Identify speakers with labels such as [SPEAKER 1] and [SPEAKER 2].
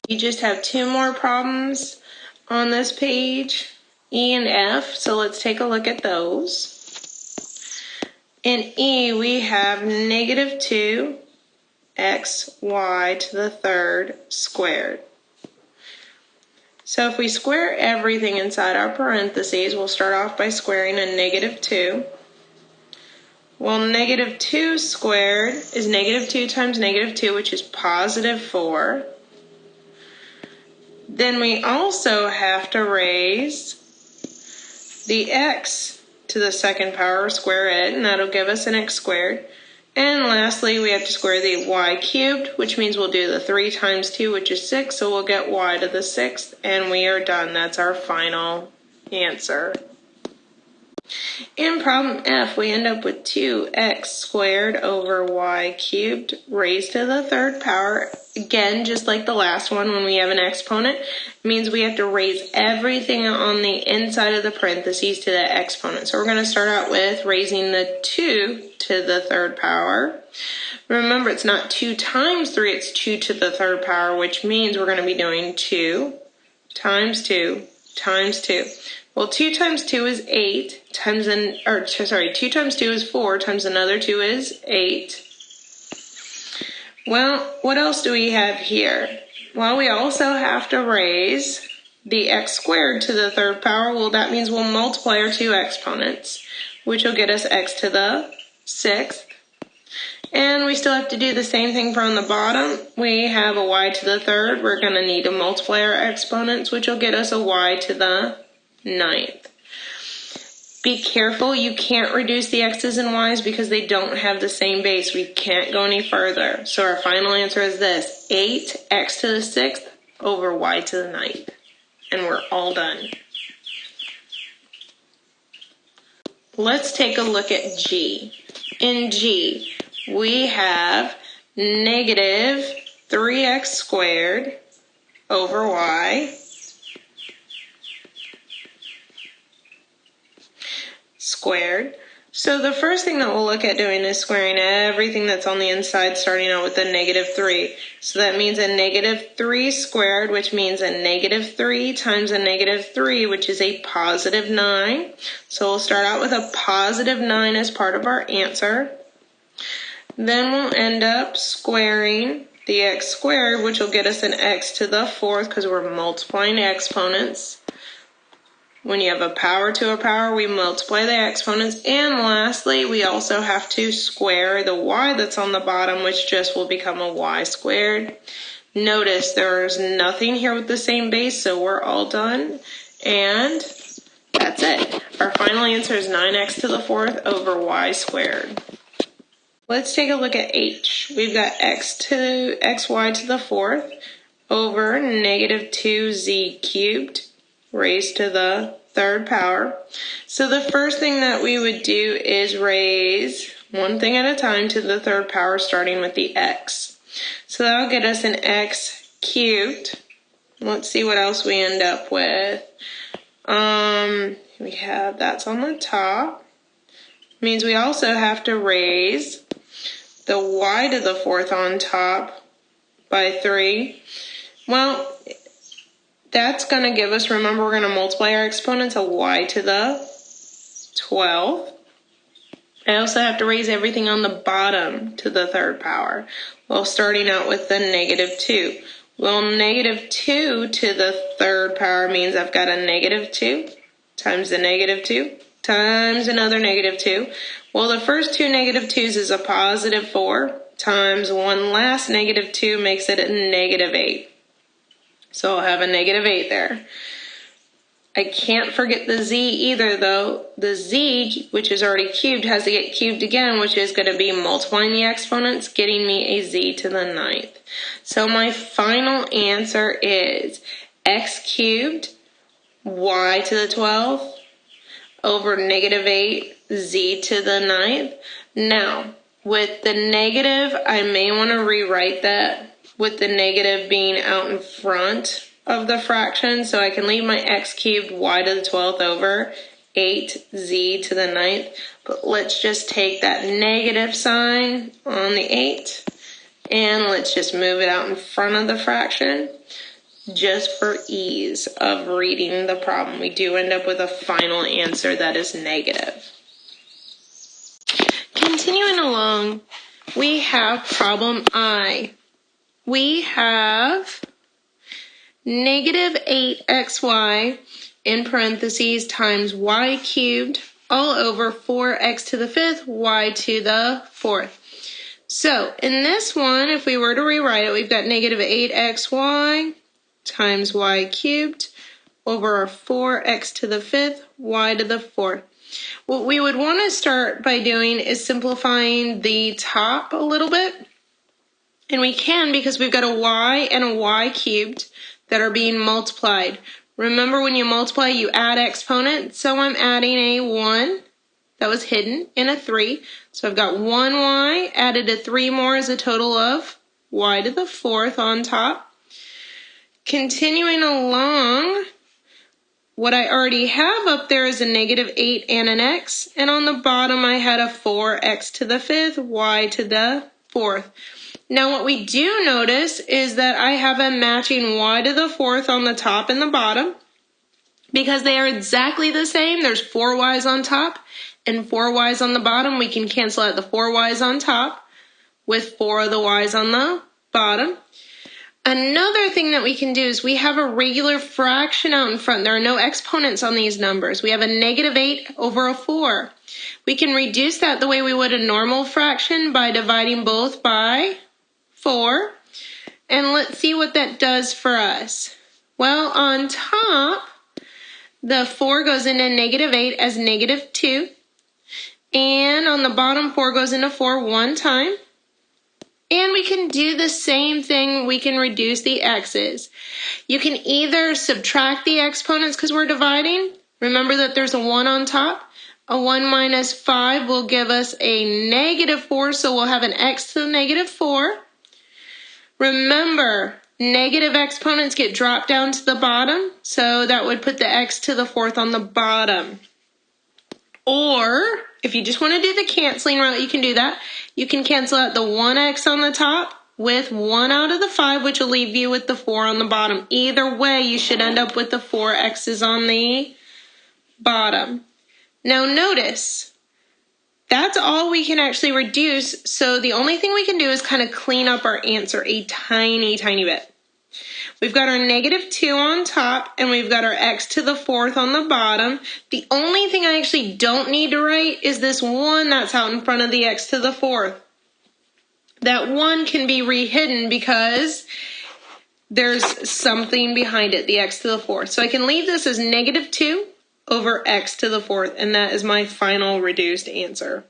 [SPEAKER 1] You just have two more problems on this page, E and F, so let's take a look at those. In E, we have negative 2xy to the third squared. So if we square everything inside our parentheses, we'll start off by squaring a negative 2. Well, negative 2 squared is negative 2 times negative 2, which is positive 4. Then we also have to raise the x to the second power, square it, and that'll give us an x squared. And lastly, we have to square the y cubed, which means we'll do the 3 times 2, which is 6, so we'll get y to the 6th, and we are done. That's our final answer. In problem F, we end up with 2x squared over y cubed raised to the third power. Again, just like the last one, when we have an exponent, it means we have to raise everything on the inside of the parentheses to the exponent. So we're going to start out with raising the 2 to the third power. Remember, it's not 2 times 3, it's 2 to the third power, which means we're going to be doing 2 times 2 times 2. Well, 2 times 2 is 8, 2 times 2 is 4, times another 2 is 8. Well, what else do we have here? Well, we also have to raise the x squared to the third power. Well, that means we'll multiply our two exponents, which will get us x to the 6th. And we still have to do the same thing from the bottom. We have a y to the third. We're going to need to multiply our exponents, which will get us a y to the 9th. Be careful, you can't reduce the x's and y's because they don't have the same base. We can't go any further. So our final answer is this, 8x to the 6th over y to the 9th. And we're all done. Let's take a look at G. In G, we have negative 3x squared over y squared. So the first thing that we'll look at doing is squaring everything that's on the inside, starting out with a negative 3. So that means a negative 3 squared, which means a negative 3 times a negative 3, which is a positive 9. So we'll start out with a positive 9 as part of our answer. Then we'll end up squaring the x squared, which will get us an x to the 4th because we're multiplying exponents. When you have a power to a power, we multiply the exponents. And lastly, we also have to square the y that's on the bottom, which just will become a y squared. Notice there's nothing here with the same base, so we're all done. And that's it. Our final answer is 9x to the 4th over y squared. Let's take a look at H. We've got xy to the 4th over negative 2z cubed raised to the third power. So the first thing that we would do is raise one thing at a time to the third power, starting with the x. So that'll get us an x cubed. Let's see what else we end up with. We have that's on the top. Means we also have to raise the y to the 4th on top by 3. Well, that's going to give us, remember, we're going to multiply our exponents, a y to the 12th. I also have to raise everything on the bottom to the third power. Well, starting out with the negative 2. Well, negative 2 to the third power means I've got a negative 2 times the negative 2 times another negative 2. Well, the first two negative 2's is a positive 4 times one last negative 2 makes it a negative 8. So I'll have a negative 8 there. I can't forget the z either, though. The z, which is already cubed, has to get cubed again, which is going to be multiplying the exponents, getting me a z to the 9th. So my final answer is x cubed y to the 12th over negative 8 z to the 9th. Now, with the negative, I may want to rewrite that with the negative being out in front of the fraction, so I can leave my x cubed y to the 12th over 8z to the 9th. But let's just take that negative sign on the 8 and let's just move it out in front of the fraction. just for ease of reading the problem. We do end up with a final answer that is negative. Continuing along, we have problem I. We have negative 8xy in parentheses times y cubed all over 4x to the 5th, y to the 4th. So in this one, if we were to rewrite it, we've got negative 8xy times y cubed over 4x to the 5th, y to the 4th. What we would want to start by doing is simplifying the top a little bit. And we can because we've got a y and a y cubed that are being multiplied. Remember, when you multiply, you add exponents. So I'm adding a 1 that was hidden and a 3. So I've got 1y added to 3 more is a total of y to the 4th on top. Continuing along, what I already have up there is a negative 8 and an x. And on the bottom, I had a 4x to the 5th, y to the 4th. Now what we do notice is that I have a matching y to the 4th on the top and the bottom. Because they are exactly the same, there's 4 y's on top and 4 y's on the bottom. We can cancel out the 4 y's on top with 4 of the y's on the bottom. Another thing that we can do is we have a regular fraction out in front. There are no exponents on these numbers. We have a negative 8 over a 4. We can reduce that the way we would a normal fraction by dividing both by 4. And let's see what that does for us. Well, on top, the 4 goes into negative 8 as negative 2. And on the bottom, 4 goes into 4 one time. And we can do the same thing. We can reduce the x's. You can either subtract the exponents because we're dividing. Remember that there's a 1 on top. A 1 minus 5 will give us a negative 4, so we'll have an x to the negative 4. Remember, negative exponents get dropped down to the bottom, so that would put the x to the 4th on the bottom. Or, if you just want to do the canceling route, you can do that. You can cancel out the 1x on the top with 1 out of the 5, which will leave you with the 4 on the bottom. Either way, you should end up with the 4 x's on the bottom. Now notice, that's all we can actually reduce, so the only thing we can do is kind of clean up our answer a tiny, tiny bit. We've got our negative 2 on top, and we've got our x to the 4th on the bottom. The only thing I actually don't need to write is this 1 that's out in front of the x to the 4th. That 1 can be re-hidden because there's something behind it, the x to the 4th. So I can leave this as negative 2 over x to the 4th, and that is my final reduced answer.